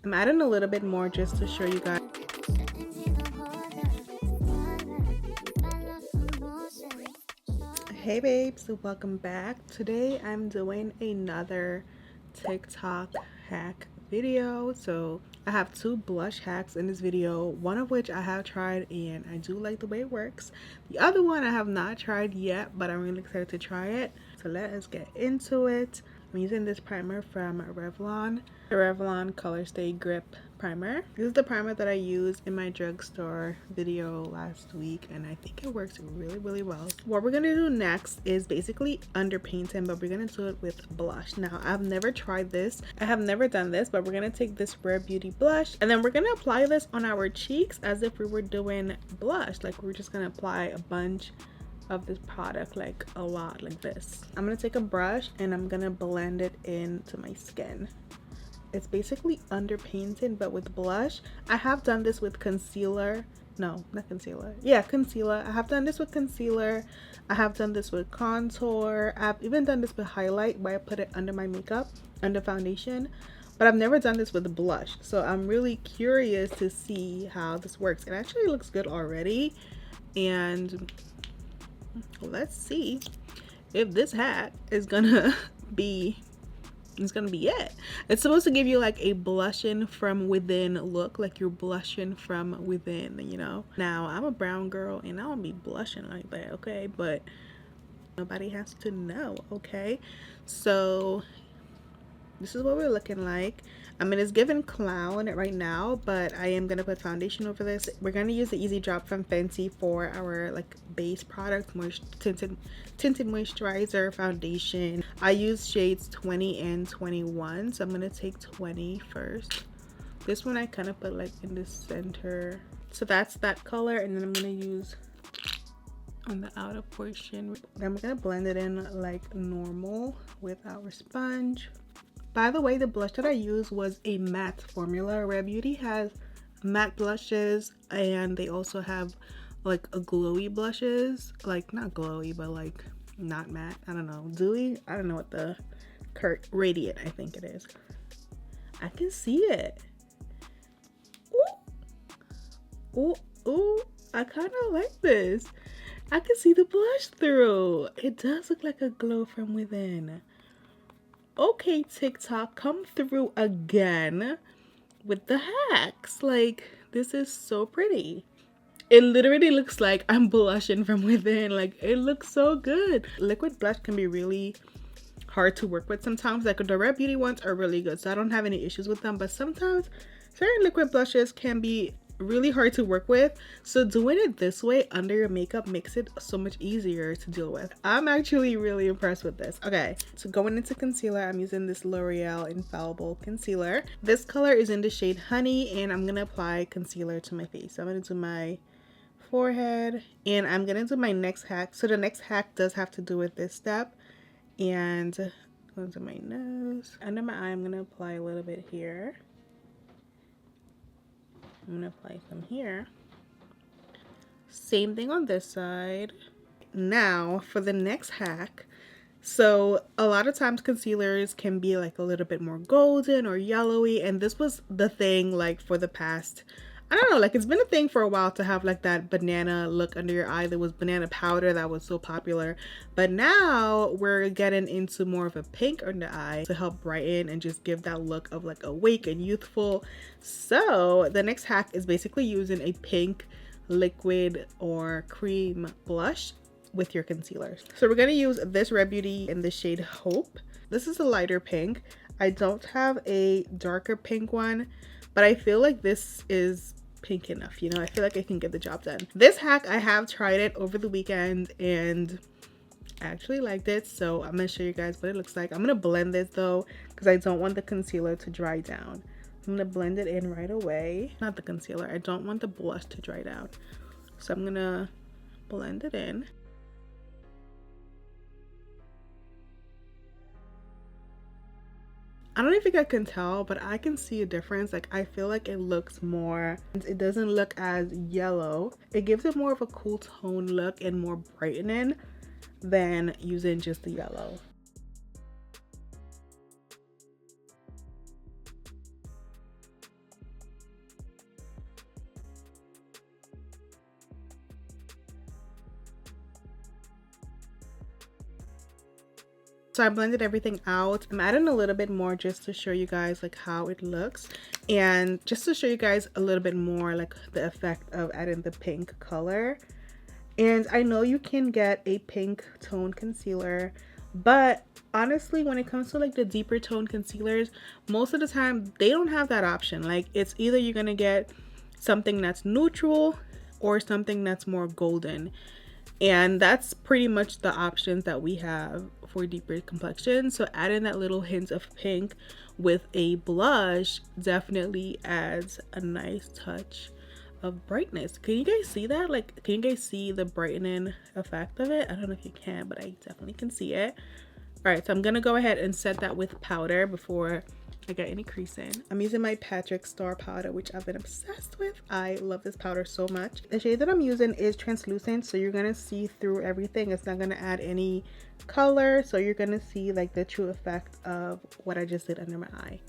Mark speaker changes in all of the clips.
Speaker 1: I'm adding a little bit more just to show you guys. Hey babes, welcome back. Today I'm doing another TikTok hack video. So I have two blush hacks in this video, one of which I have tried and I do like the way it works. The other one I have not tried yet, but I'm really excited to try it. So let us get into it. I'm using this primer from Revlon, the Revlon Color Stay Grip Primer. This is the primer that I used in my drugstore video last week, and I think it works really well. What we're gonna do next is basically underpainting, but we're gonna do it with blush. Now, I've never tried this. I have never done this, but we're gonna take this Rare Beauty blush, and then we're gonna apply this on our cheeks as if we were doing blush. Like, we're just gonna apply a bunch of this product, like a lot, like this. I'm gonna take a brush and I'm gonna blend it into my skin. It's basically underpainting but with blush. I have done this with concealer. No, not concealer. Yeah, concealer. I have done this with concealer. I have done this with contour. I've even done this with highlight where I put it under my makeup, under foundation. But I've never done this with blush. So I'm really curious to see how this works. It actually looks good already. And let's see if this hat is gonna be it. It's supposed to give you like a blushing from within look, like you're blushing from within, you know. Now I'm a brown girl and I don't be blushing like that, okay, but nobody has to know, okay? So this is what we're looking like. I mean, it's giving clown right now, but I am gonna put foundation over this. We're gonna use the Easy Drop from Fenty for our like base product, tinted moisturizer foundation. I use shades 20 and 21, so I'm gonna take 20 first. This one I kind of put like in the center, so that's that color, and then I'm gonna use on the outer portion. Then we're gonna blend it in like normal with our sponge. By the way, the blush that I used was a matte formula. Rare Beauty has matte blushes and they also have like a glowy blushes. Like not glowy, but like not matte. I don't know. Dewy? I don't know what the radiant, I think it is. I can see it. Ooh. Ooh, ooh. I kind of like this. I can see the blush through. It does look like a glow from within. Okay, TikTok, come through again with the hacks. Like, this is so pretty. It literally looks like I'm blushing from within. Like, it looks so good. Liquid blush can be really hard to work with sometimes. Like, the Rare Beauty ones are really good, so I don't have any issues with them. But sometimes certain liquid blushes can be really hard to work with, so doing it this way under your makeup makes it so much easier to deal with. I'm actually really impressed with this. Okay, so going into concealer, I'm using this L'Oreal Infallible concealer. This color is in the shade Honey, and I'm gonna apply concealer to my face. So I'm gonna do my forehead, and I'm gonna do my next hack. So the next hack does have to do with this step, and going to my nose. Under my eye, I'm gonna apply a little bit here. I'm gonna apply some here. Same thing on this side. Now for the next hack. So a lot of times concealers can be like a little bit more golden or yellowy, and this was the thing like for the past, I don't know, like it's been a thing for a while to have like that banana look under your eye. There was banana powder that was so popular, but now we're getting into more of a pink under the eye to help brighten and just give that look of like awake and youthful. So the next hack is basically using a pink liquid or cream blush with your concealer. So we're going to use this Rare Beauty in the shade Hope. This is a lighter pink. I don't have a darker pink one, but I feel like this is pink enough, you know. I feel like I can get the job done. This hack, I have tried it over the weekend and I actually liked it, so I'm gonna show you guys what it looks like. I'm gonna blend this though because I don't want the concealer to dry down. I'm gonna blend it in right away. Not the concealer, I don't want the blush to dry down, so I'm gonna blend it in. I don't even think I can tell, but I can see a difference. Like, I feel like it looks more, it doesn't look as yellow. It gives it more of a cool tone look and more brightening than using just the yellow. So I blended everything out. I'm adding a little bit more just to show you guys like how it looks, and just to show you guys a little bit more like the effect of adding the pink color. And I know you can get a pink tone concealer, but honestly, when it comes to like the deeper tone concealers, most of the time they don't have that option. Like, it's either you're gonna get something that's neutral or something that's more golden, and that's pretty much the options that we have for deeper complexion. So adding that little hint of pink with a blush definitely adds a nice touch of brightness. Can you guys see that? Like, can you guys see the brightening effect of it? I don't know if you can, but I definitely can see it. All right, so I'm gonna go ahead and set that with powder before I get any creasing. I'm using my Patrick Star powder, which I've been obsessed with. I love this powder so much. The shade that I'm using is translucent, so you're gonna see through everything. It's not gonna add any color, so you're gonna see like the true effect of what I just did under my eye.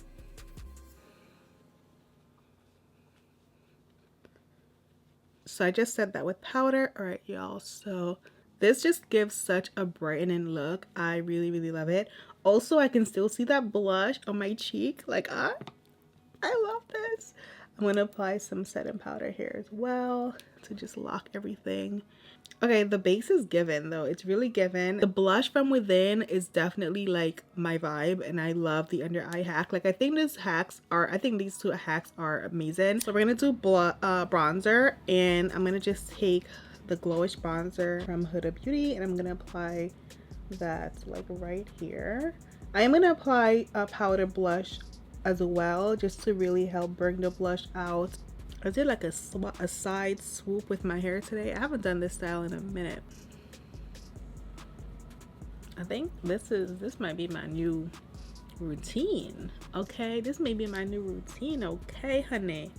Speaker 1: So I just set that with powder. All right, y'all, so this just gives such a brightening look. I really love it. Also, I can still see that blush on my cheek. Like, I love this. I'm gonna apply some setting powder here as well to just lock everything. Okay, the base is given though. It's really given. The blush from within is definitely like my vibe, and I love the under eye hack. Like, I think these two hacks are amazing. So we're gonna do bronzer, and I'm gonna just take the glowish bronzer from Huda Beauty, and I'm gonna apply that like right here. I am gonna apply a powder blush as well, just to really help bring the blush out. I did like a side swoop with my hair today. I haven't done this style in a minute. I think this might be my new routine. Okay, this may be my new routine. Okay, honey.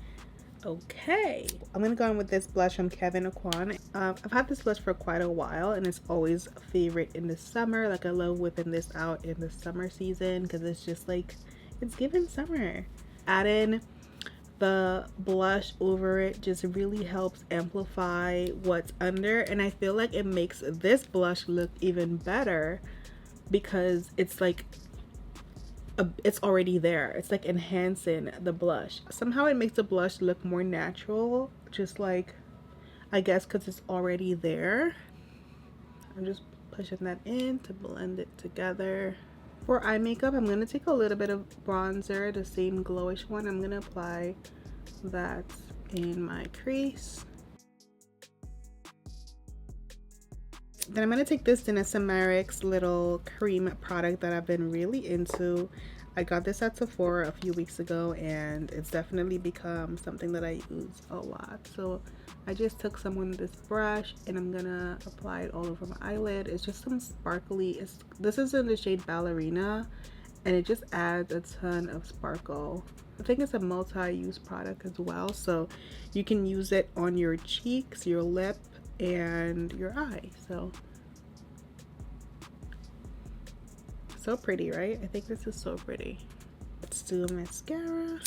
Speaker 1: Okay, I'm gonna go in with this blush from Kevyn Aucoin. I've had this blush for quite a while, and it's always a favorite in the summer. Like, I love whipping this out in the summer season because it's just like, it's giving summer. Adding the blush over it just really helps amplify what's under, and I feel like it makes this blush look even better because it's like it's already there. It's like enhancing the blush. Somehow it makes the blush look more natural, just like, I guess because it's already there. I'm just pushing that in to blend it together. For eye makeup, I'm going to take a little bit of bronzer, the same glowish one. I'm going to apply that in my crease. Then I'm going to take this Denisomeric's little cream product that I've been really into. I got this at Sephora a few weeks ago, and it's definitely become something that I use a lot. So I just took some with this brush, and I'm going to apply it all over my eyelid. It's just some sparkly, this is in the shade Ballerina, and it just adds a ton of sparkle. I think it's a multi-use product as well, so you can use it on your cheeks, your lip, and your eye. So pretty, right? I think this is so pretty. Let's do a mascara.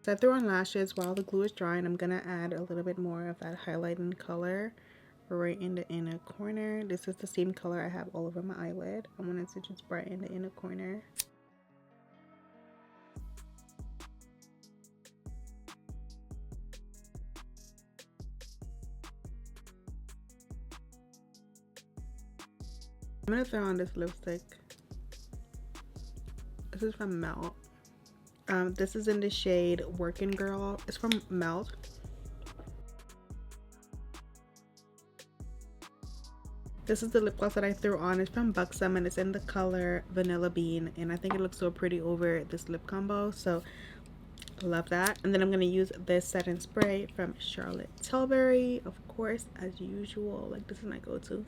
Speaker 1: So I threw on lashes while the glue is drying. I'm gonna add a little bit more of that highlighting color right in the inner corner. This is the same color I have all over my eyelid. I wanted to just brighten the inner corner. I'm gonna throw on this lipstick. This is from Melt. This is in the shade Working Girl. It's from Melt. This is the lip gloss that I threw on. It's from Buxom, and it's in the color Vanilla Bean, and I think it looks so pretty over this lip combo, so love that. And then I'm going to use this setting spray from Charlotte Tilbury, of course, as usual. Like, this is my go-to.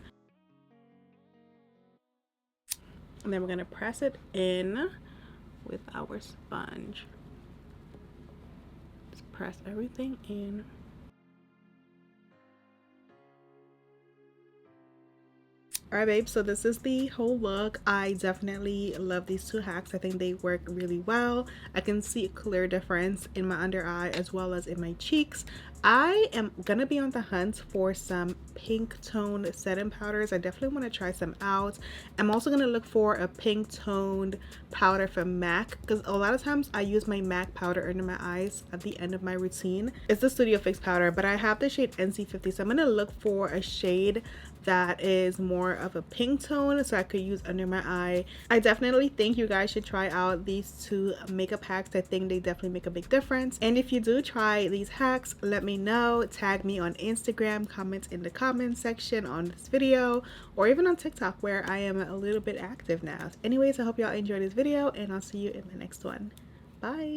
Speaker 1: And then we're going to press it in with our sponge. Just press everything in. Alright, babe, so this is the whole look. I definitely love these two hacks. I think they work really well. I can see a clear difference in my under eye as well as in my cheeks. I am gonna be on the hunt for some pink toned setting powders. I definitely want to try some out. I'm also gonna look for a pink toned powder from MAC, because a lot of times I use my MAC powder under my eyes at the end of my routine. It's the Studio Fix powder, but I have the shade NC50, so I'm gonna look for a shade that is more of a pink tone so I could use under my eye. I definitely think you guys should try out these two makeup hacks. I think they definitely make a big difference. And if you do try these hacks, let me know. Tag me on Instagram, comment in the comment section on this video, or even on TikTok where I am a little bit active now. Anyways, I hope y'all enjoyed this video and I'll see you in the next one. Bye.